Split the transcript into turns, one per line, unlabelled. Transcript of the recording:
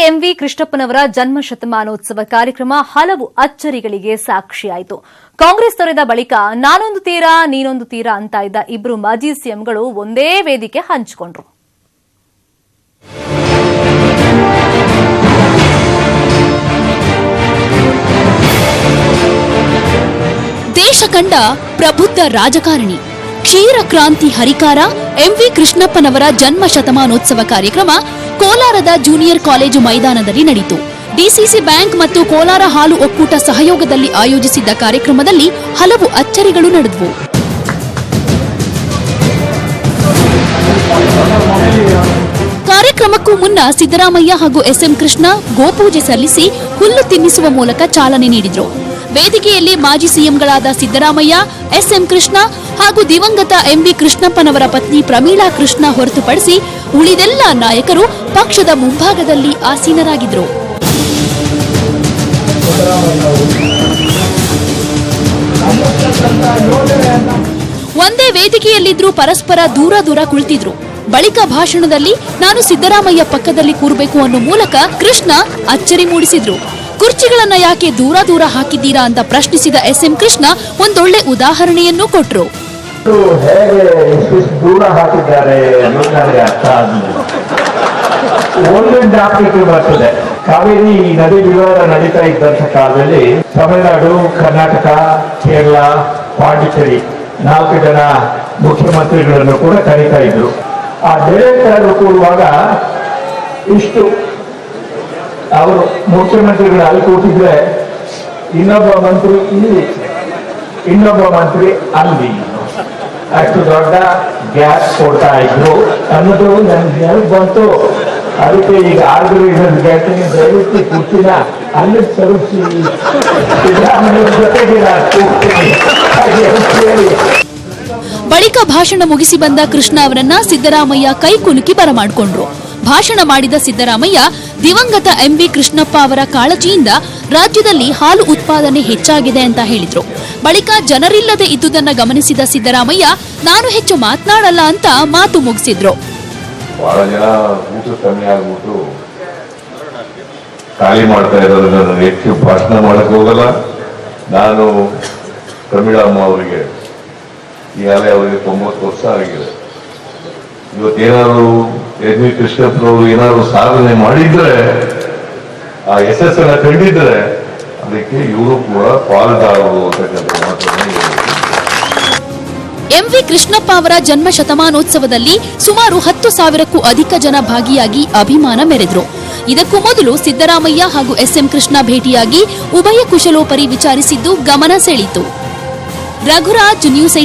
MV ಕೃಷ್ಣಪ್ಪನವರ ಜನ್ಮ ಶತಮಾನೋತ್ಸವ ಕಾರ್ಯಕ್ರಮ ಹಲವು ಅಚ್ಚರಿಗಳಿಗೆ ಸಾಕ್ಷಿಯಾಯಿತು. ಕಾಂಗ್ರೆಸ್ ತೊರೆದ ಬಳಿಕ ನಾನೊಂದು ತೀರಾ ನೀನೊಂದು ತೀರಾ ಅಂತ ಇದ್ದ ಇಬ್ಬರು ಮಾಜಿ ಸಿಎಂಗಳು ಒಂದೇ ವೇದಿಕೆ ಹಂಚಿಕೊಂಡ್ರು.
ದೇಶ ಕಂಡ ಪ್ರಬುದ್ಧ ರಾಜಕಾರಣಿ, ಕ್ಷೀರ ಕ್ರಾಂತಿ ಹರಿಕಾರ ಎಂವಿ ಕೃಷ್ಣಪ್ಪನವರ ಜನ್ಮ ಶತಮಾನೋತ್ಸವ ಕಾರ್ಯಕ್ರಮ ಕೋಲಾರದ ಜೂನಿಯರ್ ಕಾಲೇಜು ಮೈದಾನದಲ್ಲಿ ನಡೆಯಿತು. ಡಿಸಿಸಿ ಬ್ಯಾಂಕ್ ಮತ್ತು ಕೋಲಾರ ಹಾಲು ಒಕ್ಕೂಟ ಸಹಯೋಗದಲ್ಲಿ ಆಯೋಜಿಸಿದ್ದ ಕಾರ್ಯಕ್ರಮದಲ್ಲಿ ಹಲವು ಅಚ್ಚರಿಗಳು ನಡೆದವು. ಕಾರ್ಯಕ್ರಮಕ್ಕೂ ಮುನ್ನ ಸಿದ್ದರಾಮಯ್ಯ ಹಾಗೂ ಎಸ್ಎಂ ಕೃಷ್ಣ ಗೋಪೂಜೆ ಸಲ್ಲಿಸಿ ಹುಲ್ಲು ತಿನ್ನಿಸುವ ಮೂಲಕ ಚಾಲನೆ ನೀಡಿದರು. ವೇದಿಕೆಯಲ್ಲಿ ಮಾಜಿ ಸಿಎಂಗಳಾದ ಸಿದ್ದರಾಮಯ್ಯ, ಎಸ್ಎಂ ಕೃಷ್ಣ ಹಾಗೂ ದಿವಂಗತ ಎಂವಿ ಕೃಷ್ಣಪ್ಪನವರ ಪತ್ನಿ ಪ್ರಮೀಳಾ ಕೃಷ್ಣ ಹೊರತುಪಡಿಸಿ ಉಳಿದೆಲ್ಲ ನಾಯಕರು ಪಕ್ಷದ ಮುಂಭಾಗದಲ್ಲಿ ಆಸೀನರಾಗಿದ್ದರು. ಒಂದೇ ವೇದಿಕೆಯಲ್ಲಿದ್ರೂ ಪರಸ್ಪರ ದೂರ ದೂರ ಕುಳಿತಿದ್ರು. ಬಳಿಕ ಭಾಷಣದಲ್ಲಿ ನಾನು ಸಿದ್ದರಾಮಯ್ಯ ಪಕ್ಕದಲ್ಲಿ ಕೂರಬೇಕು ಅನ್ನೋ ಮೂಲಕ ಕೃಷ್ಣ ಅಚ್ಚರಿ ಮೂಡಿಸಿದ್ರು. ಕುರ್ಚಿಗಳನ್ನ ಯಾಕೆ ದೂರ ದೂರ ಹಾಕಿದ್ದೀರಾ ಅಂತ ಪ್ರಶ್ನಿಸಿದ ಎಸ್ಎಂ ಕೃಷ್ಣ ಒಂದೊಳ್ಳೆ ಉದಾಹರಣೆಯನ್ನು ಕೊಟ್ರು.
ದೂರ ಹಾಕಿದ್ದಾರೆ ಬರ್ತದೆ. ಕಾವೇರಿ ನದಿ ವಿವಾದ ನಡೀತಾ ಇದ್ದಂತ ಕಾಲದಲ್ಲಿ ತಮಿಳುನಾಡು, ಕರ್ನಾಟಕ, ಕೇರಳ, ಪಾಂಡಿಚೇರಿ 4 ಜನ ಮುಖ್ಯಮಂತ್ರಿಗಳನ್ನು ಕೂಡ ಕರೀತಾ ಇದ್ರು. ಆ ಡೈರೆಕ್ಟರ್ ಕೂಡುವಾಗ ಇಷ್ಟು ಅವರು ಮುಖ್ಯಮಂತ್ರಿಗಳು ಅಲ್ಲಿ ಕೂತಿದ್ರೆ ಇನ್ನೊಬ್ಬ ಮಂತ್ರಿ ಇಲ್ಲಿ, ಇನ್ನೊಬ್ಬ ಮಂತ್ರಿ ಅಲ್ಲಿ, ಅಷ್ಟು ದೊಡ್ಡ ಗ್ಯಾಸ್ ಕೊಡ್ತಾ ಇದ್ರು ಅನ್ನೋದು ನನ್ಗೆ ನೆನಪು ಬಂತು. ಅದಕ್ಕೆ ಈಗ ಆರ್ಗನೈಸರ್ ಗ್ಯಾಸಿನ ದಯವಿಟ್ಟು ಕುರ್ಚಿನ ಅಲ್ಲಿ ತರಿಸಿ ಜೊತೆಗೆ
ಬಳಿಕ ಭಾಷಣ ಮುಗಿಸಿ ಬಂದ ಕೃಷ್ಣ ಅವರನ್ನ ಸಿದ್ದರಾಮಯ್ಯ ಕೈ ಕುಲುಕಿ ಬರಮಾಡಿಕೊಂಡ್ರು. ಭಾಷಣ ಮಾಡಿದ ಸಿದ್ದರಾಮಯ್ಯ ದಿವಂಗತ ಎಂವಿ ಕೃಷ್ಣಪ್ಪ ಅವರ ಕಾಳಜಿಯಿಂದ ರಾಜ್ಯದಲ್ಲಿ ಹಾಲು ಉತ್ಪಾದನೆ ಹೆಚ್ಚಾಗಿದೆ ಅಂತ ಹೇಳಿದ್ರು. ಬಳಿಕ ಜನರಿಲ್ಲದೆ ಇದ್ದುದನ್ನ ಗಮನಿಸಿದ ಸಿದ್ದರಾಮಯ್ಯ ನಾನು ಹೆಚ್ಚು ಮಾತನಾಡಲ್ಲ ಅಂತ ಮಾತು ಮುಗಿಸಿದ್ರು.
ಬಹಳ ಜನ ಊಟ ಕಮ್ಮಿ ಆಗ್ಬಿಟ್ಟು ಖಾಲಿ ಮಾಡ್ತಾ ಇರೋದ್ರಿಂದ ನಾನು ಹೆಚ್ಚು ಭಾಷಣ ಮಾಡಕ್ ಹೋಗಲ್ಲ. ನಾನು ಪ್ರಮೀಳಮ್ಮ ಅವರಿಗೆ ಈಗಾಗಲೇ ಅವರಿಗೆ 90 ವರ್ಷ ಆಗಿದೆ. ಇವತ್ತೇನಾದ್ರು ಎಂವಿ ಕೃಷ್ಣಪ್ಪನವರು ಏನಾದ್ರು ಸಾಧನೆ ಮಾಡಿದ್ರೆ, ಆ ಯಶಸ್ಸನ್ನ ಕಂಡಿದ್ರೆ ಅದಕ್ಕೆ ಇವರು ಕೂಡ ಪಾಲ್ದಾರರು ಅಂತಕ್ಕಂಥ ಮಾತನ್ನು.
ಎಂವಿ ಕೃಷ್ಣಪ್ಪ ಅವರ ಜನ್ಮ ಶತಮಾನೋತ್ಸವದಲ್ಲಿ ಸುಮಾರು 10,000ಕ್ಕೂ ಅಧಿಕ ಜನ ಭಾಗಿಯಾಗಿ ಅಭಿಮಾನ ಮೆರೆದ್ರು. ಇದಕ್ಕೂ ಮೊದಲು ಸಿದ್ದರಾಮಯ್ಯ ಹಾಗೂ ಎಸ್ಎಂ ಕೃಷ್ಣ ಭೇಟಿಯಾಗಿ ಉಭಯ ಕುಶಲೋಪರಿ ವಿಚಾರಿಸಿದ್ದು ಗಮನ ಸೆಳೆಯಿತು. ರಘುರಾಜ್, ನ್ಯೂಸ್ 18.